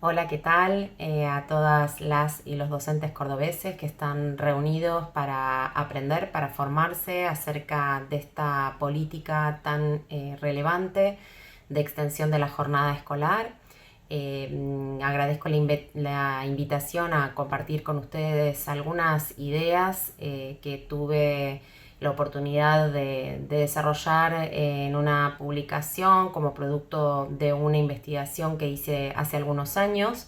Hola, ¿qué tal? A todas las y los docentes cordobeses que están reunidos para aprender, para formarse acerca de esta política tan relevante de extensión de la jornada escolar. Agradezco la invitación a compartir con ustedes algunas ideas que tuve la oportunidad de desarrollar en una publicación como producto de una investigación que hice hace algunos años,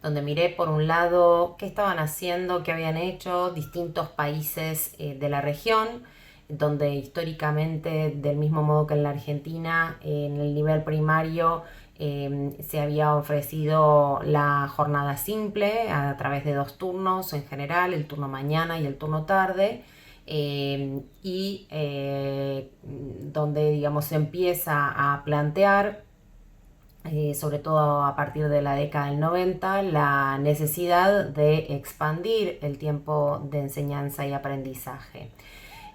donde miré por un lado qué estaban haciendo, qué habían hecho distintos países de la región, donde históricamente, del mismo modo que en la Argentina, en el nivel primario se había ofrecido la jornada simple a través de dos turnos en general, el turno mañana y el turno tarde, donde digamos se empieza a plantear, sobre todo a partir de la década del 90, la necesidad de expandir el tiempo de enseñanza y aprendizaje.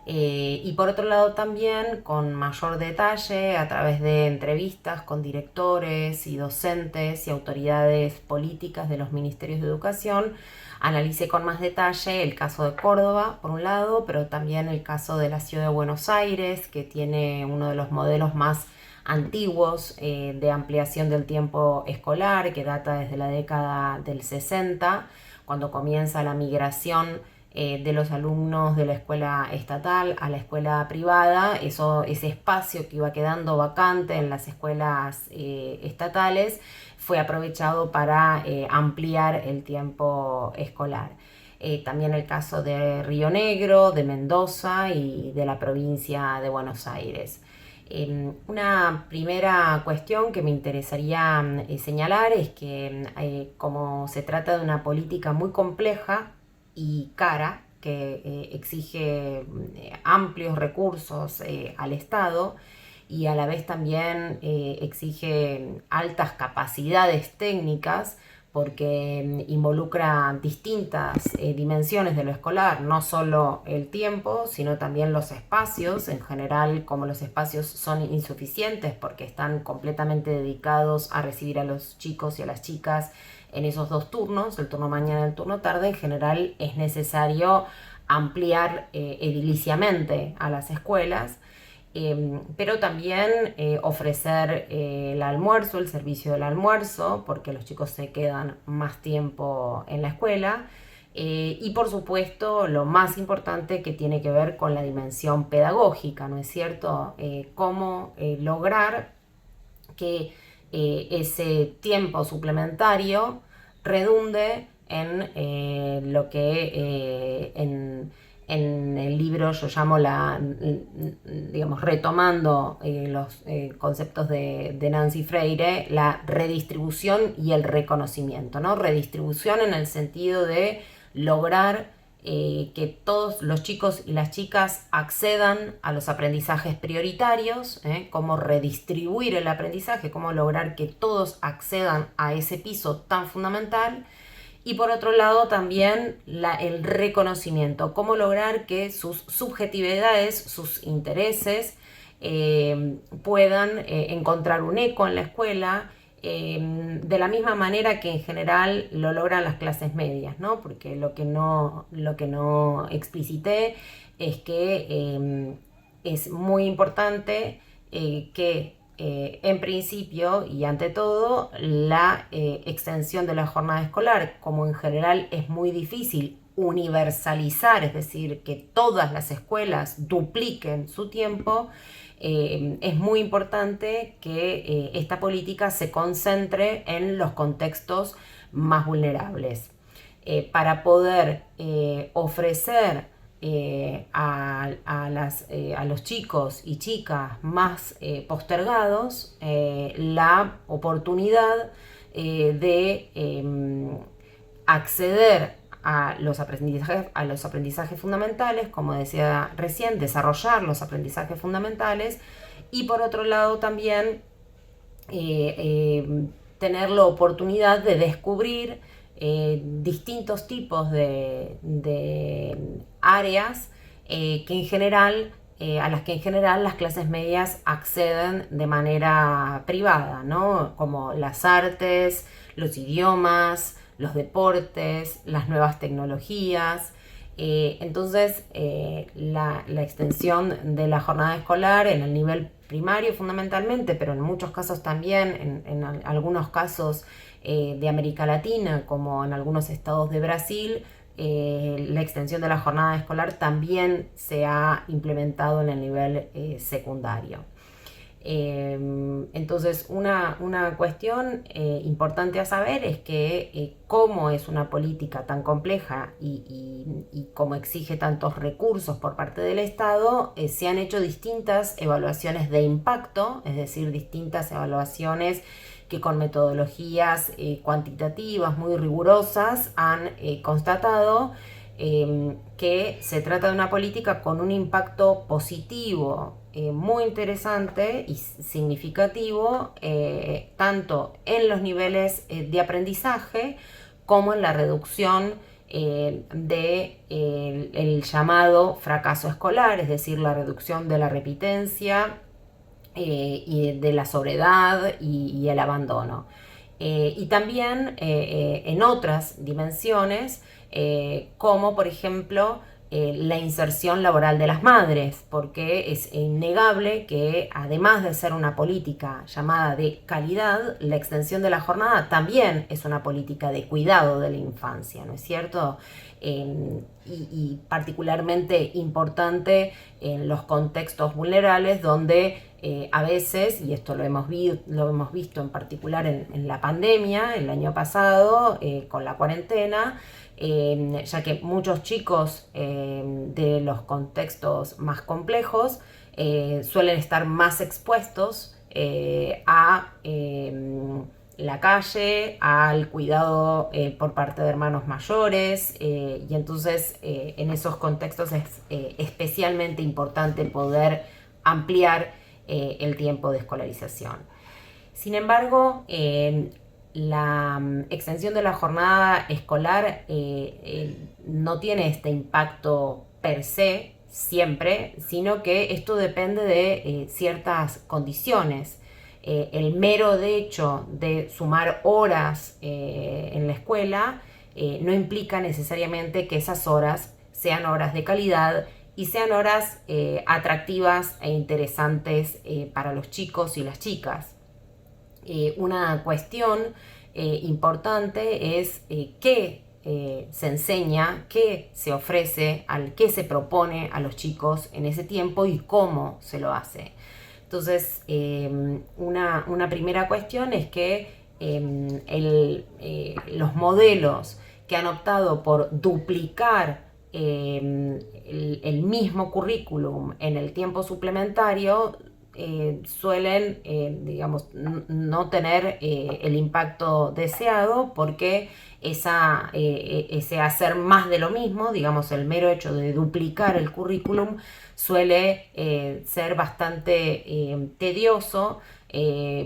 Y por otro lado también con mayor detalle a través de entrevistas con directores y docentes y autoridades políticas de los ministerios de educación, analicé con más detalle el caso de Córdoba por un lado, pero también el caso de la ciudad de Buenos Aires, que tiene uno de los modelos más antiguos de ampliación del tiempo escolar, que data desde la década del 60, cuando comienza la migración de los alumnos de la escuela estatal a la escuela privada. Ese espacio que iba quedando vacante en las escuelas estatales fue aprovechado para ampliar el tiempo escolar. También el caso de Río Negro, de Mendoza y de la provincia de Buenos Aires. Una primera cuestión que me interesaría señalar es que como se trata de una política muy compleja y cara, que exige amplios recursos al Estado y a la vez también exige altas capacidades técnicas, porque involucra distintas dimensiones de lo escolar, no solo el tiempo, sino también los espacios. En general, como los espacios son insuficientes porque están completamente dedicados a recibir a los chicos y a las chicas en esos dos turnos, el turno mañana y el turno tarde, en general es necesario ampliar ediliciamente a las escuelas. Pero también ofrecer el almuerzo, el servicio del almuerzo, porque los chicos se quedan más tiempo en la escuela. Y por supuesto, lo más importante, que tiene que ver con la dimensión pedagógica, ¿no es cierto? Cómo lograr que ese tiempo suplementario redunde en lo que en el libro yo llamo digamos, retomando los conceptos de Nancy Freire, la redistribución y el reconocimiento, ¿no? Redistribución en el sentido de lograr que todos los chicos y las chicas accedan a los aprendizajes prioritarios, cómo redistribuir el aprendizaje, cómo lograr que todos accedan a ese piso tan fundamental. Y por otro lado también el reconocimiento, cómo lograr que sus subjetividades, sus intereses puedan encontrar un eco en la escuela, de la misma manera que en general lo logran las clases medias, ¿no? Porque lo que no explicité es que es muy importante que en principio y ante todo la extensión de la jornada escolar, como en general es muy difícil universalizar, es decir, que todas las escuelas dupliquen su tiempo, es muy importante que esta política se concentre en los contextos más vulnerables. Para poder ofrecer a los chicos y chicas más postergados la oportunidad de acceder a los aprendizajes fundamentales, como decía recién, desarrollar los aprendizajes fundamentales, y por otro lado también tener la oportunidad de descubrir distintos tipos de áreas que en general a las que en general las clases medias acceden de manera privada, ¿no? Como las artes, los idiomas, los deportes, las nuevas tecnologías. Entonces, la extensión de la jornada escolar en el nivel primario fundamentalmente, pero en muchos casos también, en algunos casos de América Latina, como en algunos estados de Brasil, la extensión de la jornada escolar también se ha implementado en el nivel secundario. Entonces, una cuestión importante a saber es que cómo es una política tan compleja y cómo exige tantos recursos por parte del Estado, se han hecho distintas evaluaciones de impacto, es decir, distintas evaluaciones que con metodologías cuantitativas muy rigurosas han constatado que se trata de una política con un impacto positivo muy interesante y significativo, tanto en los niveles de aprendizaje como en la reducción del llamado fracaso escolar, es decir, la reducción de la repitencia y de la soledad y el abandono. Y también en otras dimensiones, como por ejemplo la inserción laboral de las madres, porque es innegable que además de ser una política llamada de calidad, la extensión de la jornada también es una política de cuidado de la infancia, ¿no es cierto? Y particularmente importante en los contextos vulnerables donde a veces, y esto lo hemos visto en particular en la pandemia, el año pasado, con la cuarentena, ya que muchos chicos de los contextos más complejos suelen estar más expuestos a la calle, al cuidado por parte de hermanos mayores, y entonces en esos contextos es especialmente importante poder ampliar el tiempo de escolarización. Sin embargo, la extensión de la jornada escolar no tiene este impacto per se siempre, sino que esto depende de ciertas condiciones. El mero hecho de sumar horas en la escuela no implica necesariamente que esas horas sean horas de calidad y sean horas atractivas e interesantes para los chicos y las chicas. Una cuestión importante es qué se enseña, qué se ofrece, qué se propone a los chicos en ese tiempo y cómo se lo hace. Entonces, una primera cuestión es que los modelos que han optado por duplicar el mismo currículum en el tiempo suplementario suelen, digamos, no tener el impacto deseado, porque ese hacer más de lo mismo, digamos, el mero hecho de duplicar el currículum suele ser bastante tedioso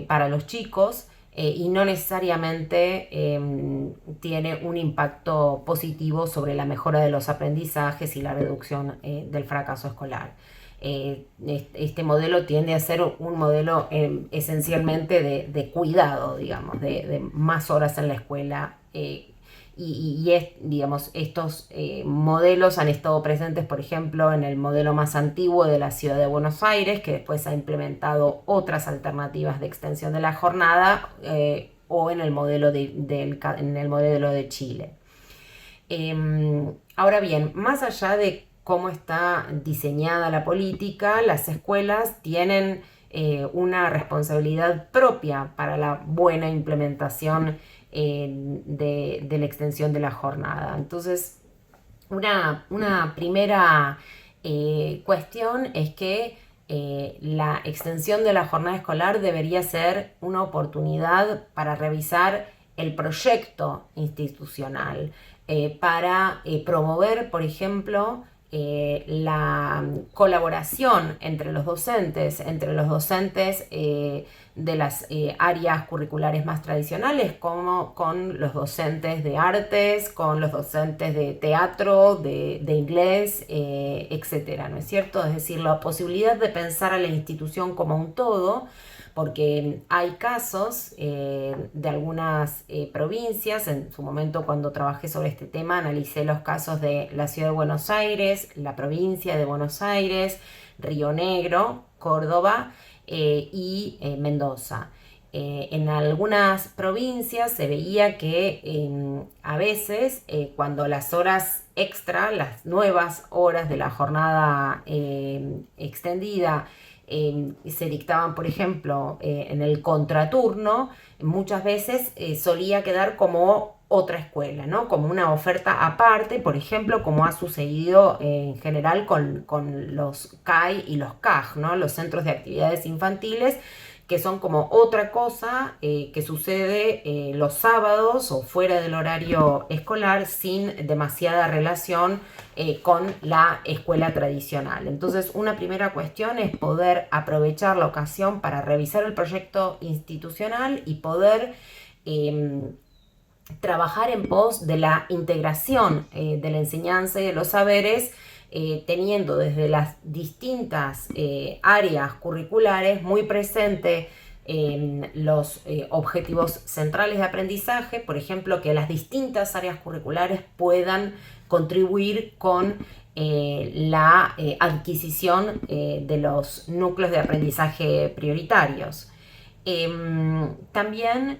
para los chicos y no necesariamente tiene un impacto positivo sobre la mejora de los aprendizajes y la reducción del fracaso escolar. Este modelo tiende a ser un modelo esencialmente de cuidado, digamos, de más horas en la escuela. Digamos, estos modelos han estado presentes, por ejemplo, en el modelo más antiguo de la ciudad de Buenos Aires, que después ha implementado otras alternativas de extensión de la jornada, o en el modelo de Chile. Ahora bien, más allá de cómo está diseñada la política, las escuelas tienen una responsabilidad propia para la buena implementación de la extensión de la jornada. Entonces, una primera cuestión es que la extensión de la jornada escolar debería ser una oportunidad para revisar el proyecto institucional, para promover, por ejemplo, la colaboración entre los docentes de las áreas curriculares más tradicionales, como con los docentes de artes, con los docentes de teatro, de inglés, etcétera, ¿no es cierto? Es decir, la posibilidad de pensar a la institución como un todo, porque hay casos de algunas provincias. En su momento, cuando trabajé sobre este tema, analicé los casos de la ciudad de Buenos Aires, la provincia de Buenos Aires, Río Negro, Córdoba y Mendoza. En algunas provincias se veía que a veces cuando las horas extra, las nuevas horas de la jornada extendida, se dictaban, por ejemplo, en el contraturno, muchas veces solía quedar como otra escuela, ¿no? Como una oferta aparte, por ejemplo, como ha sucedido en general con los CAI y los CAG, ¿no? Los centros de actividades infantiles, que son como otra cosa que sucede los sábados o fuera del horario escolar, sin demasiada relación con la escuela tradicional. Entonces, una primera cuestión es poder aprovechar la ocasión para revisar el proyecto institucional y poder trabajar en pos de la integración de la enseñanza y de los saberes, teniendo desde las distintas áreas curriculares muy presente los objetivos centrales de aprendizaje. Por ejemplo, que las distintas áreas curriculares puedan contribuir con la adquisición de los núcleos de aprendizaje prioritarios. También,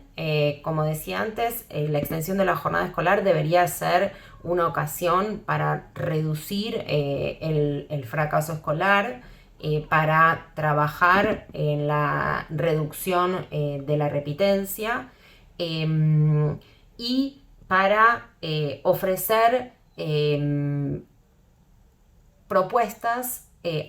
como decía antes, la extensión de la jornada escolar debería ser una ocasión para reducir el fracaso escolar, para trabajar en la reducción de la repitencia, y para ofrecer propuestas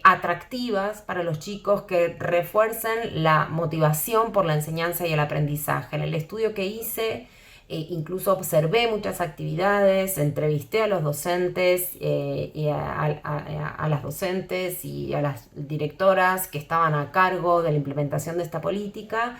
atractivas para los chicos que refuercen la motivación por la enseñanza y el aprendizaje. En el estudio que hice, incluso observé muchas actividades, entrevisté a los docentes y a las docentes y a las directoras que estaban a cargo de la implementación de esta política.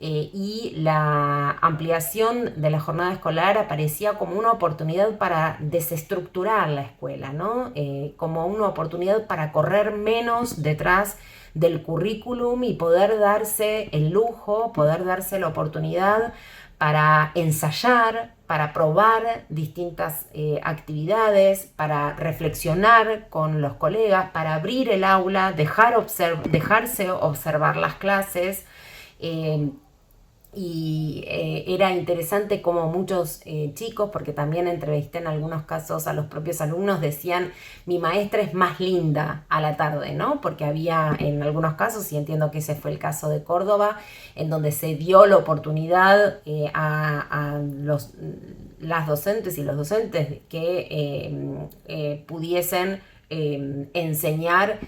Y la ampliación de la jornada escolar aparecía como una oportunidad para desestructurar la escuela, ¿no? Como una oportunidad para correr menos detrás del currículum y poder darse el lujo, poder darse la oportunidad para ensayar, para probar distintas actividades, para reflexionar con los colegas, para abrir el aula, dejarse observar las clases. Y era interesante como muchos chicos, porque también entrevisté en algunos casos a los propios alumnos, decían: mi maestra es más linda a la tarde, ¿no? Porque había en algunos casos, y entiendo que ese fue el caso de Córdoba, en donde se dio la oportunidad a las docentes y los docentes que pudiesen enseñar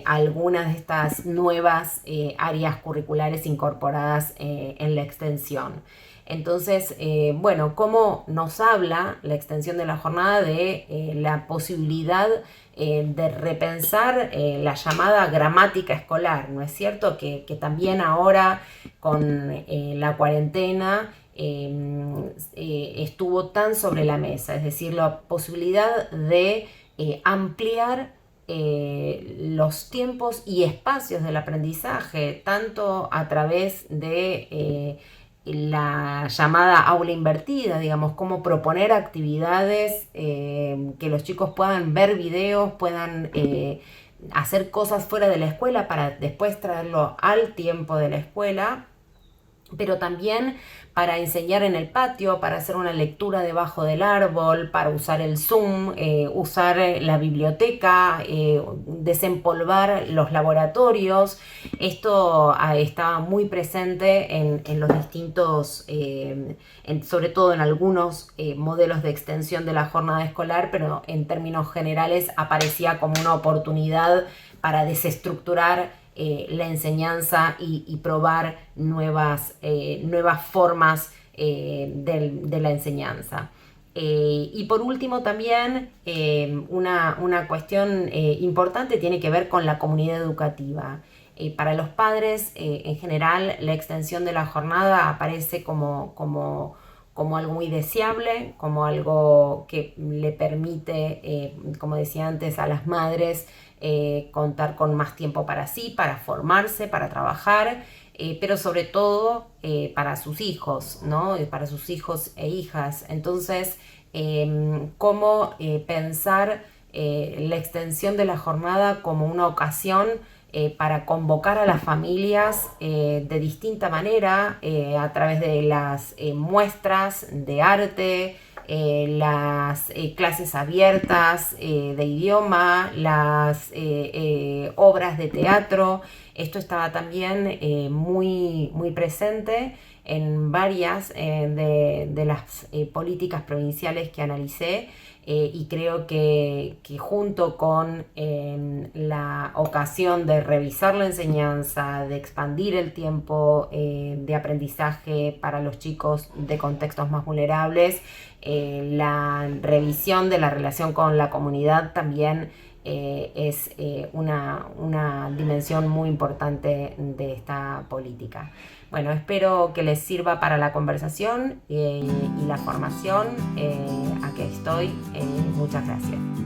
algunas de estas nuevas áreas curriculares incorporadas en la extensión. Entonces, bueno, ¿cómo nos habla la extensión de la jornada de la posibilidad de repensar la llamada gramática escolar? ¿No es cierto? Que también ahora con la cuarentena estuvo tan sobre la mesa, es decir, la posibilidad de ampliar los tiempos y espacios del aprendizaje, tanto a través de la llamada aula invertida, digamos, cómo proponer actividades que los chicos puedan ver videos, puedan hacer cosas fuera de la escuela para después traerlo al tiempo de la escuela, pero también para enseñar en el patio, para hacer una lectura debajo del árbol, para usar el Zoom, usar la biblioteca, desempolvar los laboratorios. Esto estaba muy presente en los distintos, sobre todo en algunos modelos de extensión de la jornada escolar, pero en términos generales aparecía como una oportunidad para desestructurar la enseñanza y probar nuevas formas de la enseñanza. Y por último también una cuestión importante tiene que ver con la comunidad educativa. Para los padres, en general, la extensión de la jornada aparece como algo muy deseable, como algo que le permite, como decía antes, a las madres contar con más tiempo para sí, para formarse, para trabajar, pero sobre todo para sus hijos, ¿no? Para sus hijos e hijas. Entonces, cómo pensar la extensión de la jornada como una ocasión para convocar a las familias de distinta manera a través de las muestras de arte, las clases abiertas de idioma, las obras de teatro. Esto estaba también muy presente en varias de las políticas provinciales que analicé. Y creo que junto con la ocasión de revisar la enseñanza, de expandir el tiempo de aprendizaje para los chicos de contextos más vulnerables, la revisión de la relación con la comunidad también es una dimensión muy importante de esta política. Bueno, espero que les sirva para la conversación y la formación. Aquí estoy. Muchas gracias.